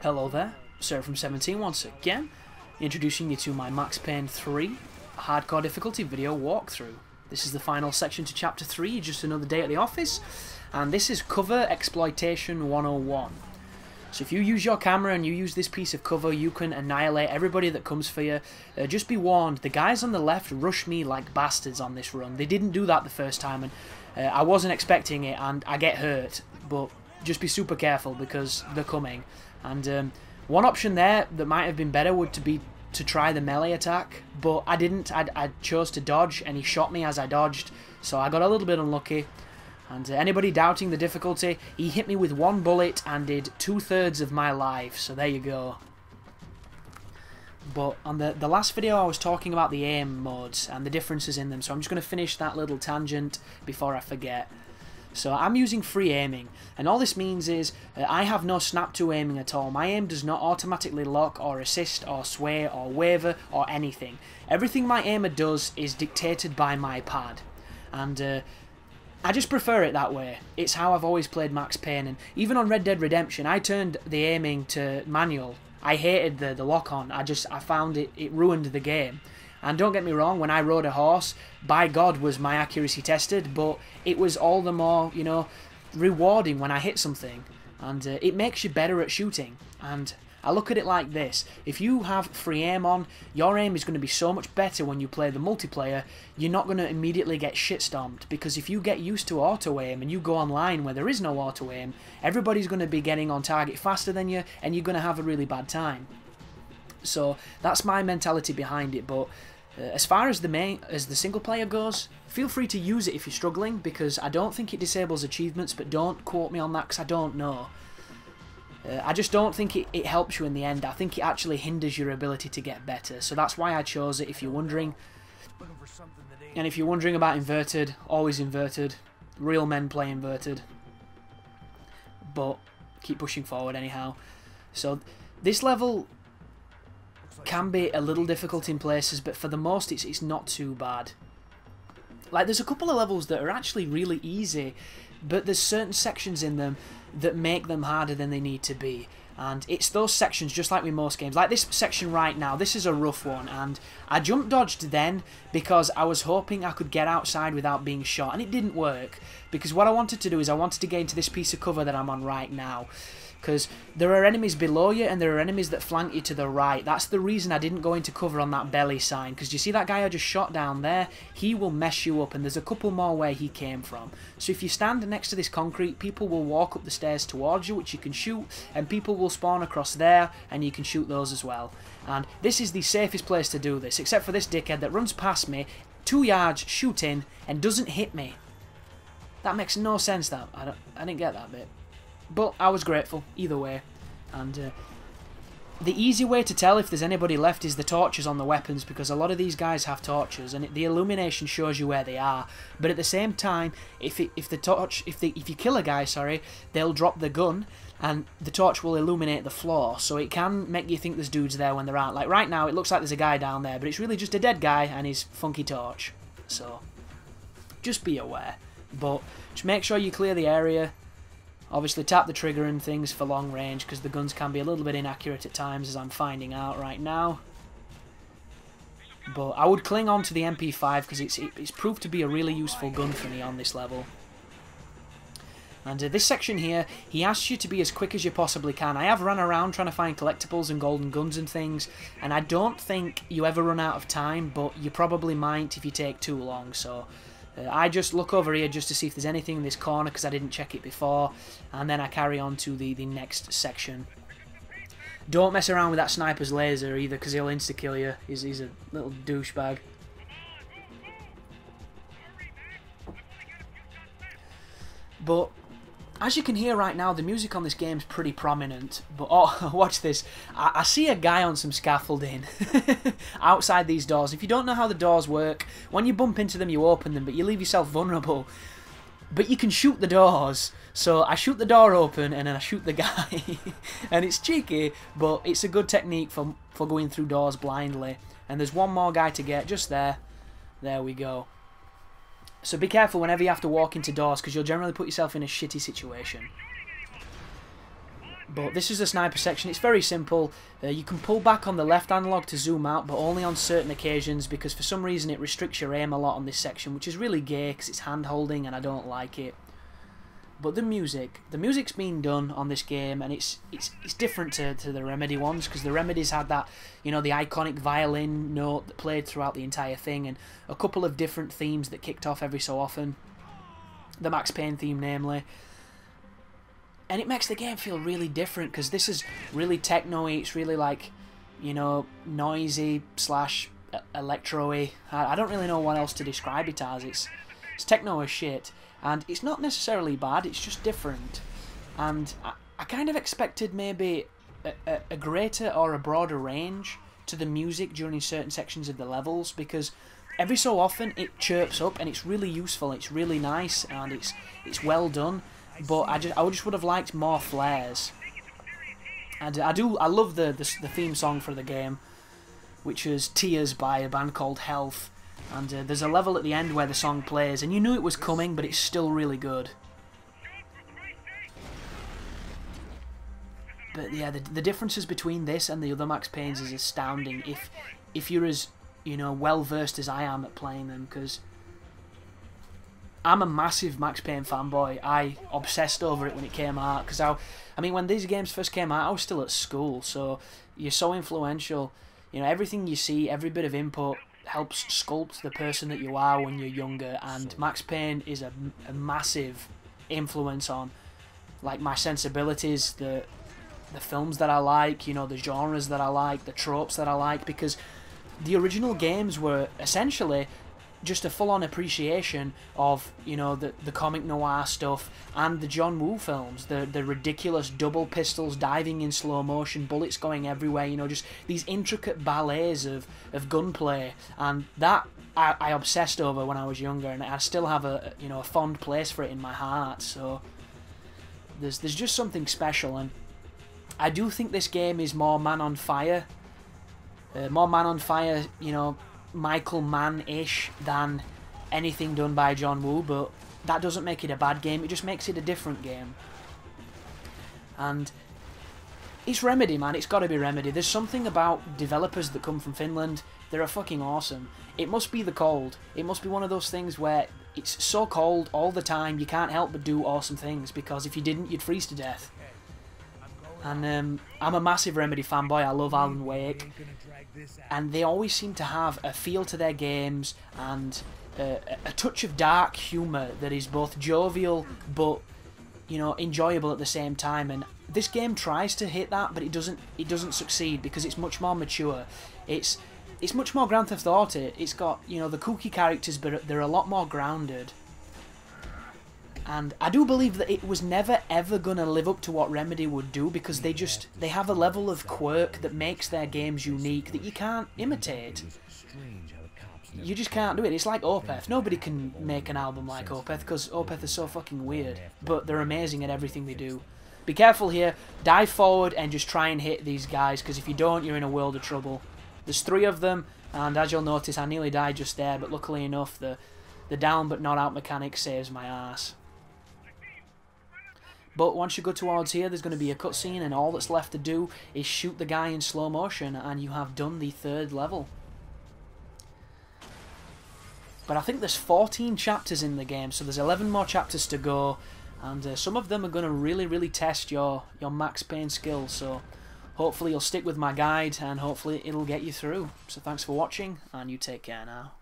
Hello there, Sarah from 17 once again, introducing you to my Max Payne 3 hardcore difficulty video walkthrough. This is the final section to chapter 3, just another day at the office, and this is cover exploitation 101. So if you use your camera and you use this piece of cover, you can annihilate everybody that comes for you. Just be warned, the guys on the left rush me like bastards on this run. They didn't do that the first time, and I wasn't expecting it, and I get hurt, but just be super careful because they're coming. And one option there that might have been better would be to try the melee attack, but I didn't. I chose to dodge, and he shot me as I dodged, so I got a little bit unlucky. And anybody doubting the difficulty, he hit me with one bullet and did 2/3 of my life, so there you go. But on the last video I was talking about the aim modes and the differences in them, so I'm just going to finish that little tangent before I forget. So I'm using free aiming, and all this means is I have no snap to aiming at all. My aim does not automatically lock or assist or sway or waver or anything. Everything my aimer does is dictated by my pad, and I just prefer it that way. It's how I've always played Max Payne, and even on Red Dead Redemption I turned the aiming to manual. I hated the lock-on. I found it ruined the game. And don't get me wrong, when I rode a horse, by God was my accuracy tested, but it was all the more, you know, rewarding when I hit something. And it makes you better at shooting. And I look at it like this: if you have free aim on, your aim is going to be so much better when you play the multiplayer. You're not going to immediately get shit-stomped, because if you get used to auto-aim and you go online where there is no auto-aim, everybody's going to be getting on target faster than you, and you're going to have a really bad time. So that's my mentality behind it. But as far as the single player goes, feel free to use it if you're struggling, because I don't think it disables achievements, but don't quote me on that because I don't know. I just don't think it helps you in the end. I think it actually hinders your ability to get better, so that's why I chose it, if you're wondering. And if you're wondering about inverted, always inverted. Real men play inverted. But keep pushing forward anyhow. So this level can be a little difficult in places, but for the most it's not too bad. Like, there's a couple of levels that are actually really easy, but there's certain sections in them that make them harder than they need to be. And it's those sections, just like with most games. Like this section right now, this is a rough one, and I jump dodged then because I was hoping I could get outside without being shot, and it didn't work, because what I wanted to do is I wanted to get into this piece of cover that I'm on right now. Because there are enemies below you and there are enemies that flank you to the right. That's the reason I didn't go into cover on that belly sign. Because you see that guy I just shot down there? He will mess you up, and there's a couple more where he came from. So if you stand next to this concrete, people will walk up the stairs towards you, which you can shoot, and people will spawn across there, and you can shoot those as well. And this is the safest place to do this, except for this dickhead that runs past me, 2 yards, shooting, and doesn't hit me. That makes no sense, that. I didn't get that bit. But I was grateful, either way. And the easy way to tell if there's anybody left is the torches on the weapons, because a lot of these guys have torches, and the illumination shows you where they are. But at the same time, if you kill a guy, sorry, they'll drop the gun, and the torch will illuminate the floor, so it can make you think there's dudes there when there aren't. Like right now, it looks like there's a guy down there, but it's really just a dead guy and his funky torch. So just be aware. But just make sure you clear the area. Obviously tap the trigger and things for long range, because the guns can be a little bit inaccurate at times, as I'm finding out right now. But I would cling on to the MP5 because it's proved to be a really useful gun for me on this level. And this section here, he asks you to be as quick as you possibly can. I have run around trying to find collectibles and golden guns and things, and I don't think you ever run out of time, but you probably might if you take too long, so I just look over here just to see if there's anything in this corner, because I didn't check it before, and then I carry on to the next section. Don't mess around with that sniper's laser either, because he'll insta-kill you. He's a little douchebag. But as you can hear right now, the music on this game is pretty prominent. But oh, watch this. I see a guy on some scaffolding outside these doors. If you don't know how the doors work, when you bump into them, you open them, but you leave yourself vulnerable. But you can shoot the doors. So I shoot the door open, and then I shoot the guy. And it's cheeky, but it's a good technique for going through doors blindly. And there's one more guy to get just there. There we go. So be careful whenever you have to walk into doors, because you'll generally put yourself in a shitty situation. But this is the sniper section. It's very simple. You can pull back on the left analog to zoom out, but only on certain occasions, because for some reason it restricts your aim a lot on this section, which is really gay because it's hand-holding and I don't like it. But the music's been done on this game, and it's different to the Remedy ones, because the Remedies had that, you know, the iconic violin note that played throughout the entire thing, and a couple of different themes that kicked off every so often. The Max Payne theme, namely. And it makes the game feel really different, because this is really techno-y, it's really like, you know, noisy slash electro-y. I don't really know what else to describe it as. It's techno as shit. And it's not necessarily bad, it's just different. And I kind of expected maybe a greater or a broader range to the music during certain sections of the levels, because every so often it chirps up and it's really useful, it's really nice, and it's well done. But I just would have liked more flares. And I love the theme song for the game, which is Tears by a band called Health. And there's a level at the end where the song plays, and you knew it was coming, but it's still really good. But yeah, the differences between this and the other Max Paynes is astounding. If you're as, you know, well versed as I am at playing them, because I'm a massive Max Payne fanboy. I obsessed over it when it came out, because I mean, when these games first came out, I was still at school, so you're so influential. You know, everything you see, every bit of input helps sculpt the person that you are when you're younger, and Max Payne is a massive influence on, like, my sensibilities, the films that I like, you know, the genres that I like, the tropes that I like, because the original games were essentially just a full-on appreciation of, you know, the comic noir stuff and the John Woo films, the ridiculous double pistols diving in slow motion, bullets going everywhere, you know, just these intricate ballets of gunplay, and that I obsessed over when I was younger, and I still have a fond place for it in my heart. So there's just something special, and I do think this game is more Man on Fire, you know, Michael Mann-ish than anything done by John Woo, but that doesn't make it a bad game, it just makes it a different game. And it's Remedy, man, it's gotta be Remedy. There's something about developers that come from Finland, they're fucking awesome. It must be the cold. It must be one of those things where it's so cold all the time, you can't help but do awesome things, because if you didn't, you'd freeze to death. And I'm a massive Remedy fanboy, I love Alan Wake, and they always seem to have a feel to their games and a touch of dark humour that is both jovial but, you know, enjoyable at the same time. And this game tries to hit that, but it doesn't succeed, because it's much more mature. It's much more Grand Theft Auto. It's got, you know, the kooky characters, but they're a lot more grounded. And I do believe that it was never ever going to live up to what Remedy would do, because they have a level of quirk that makes their games unique that you can't imitate. You just can't do it. It's like Opeth. Nobody can make an album like Opeth, because Opeth is so fucking weird. But they're amazing at everything they do. Be careful here. Dive forward and just try and hit these guys, because if you don't, you're in a world of trouble. There's 3 of them, and as you'll notice, I nearly died just there, but luckily enough, the down but not out mechanic saves my ass. But once you go towards here, there's going to be a cutscene, and all that's left to do is shoot the guy in slow motion, and you have done the 3rd level. But I think there's 14 chapters in the game, so there's 11 more chapters to go, and some of them are going to really, really test your Max Payne skills, so hopefully you'll stick with my guide, and hopefully it'll get you through. So thanks for watching, and you take care now.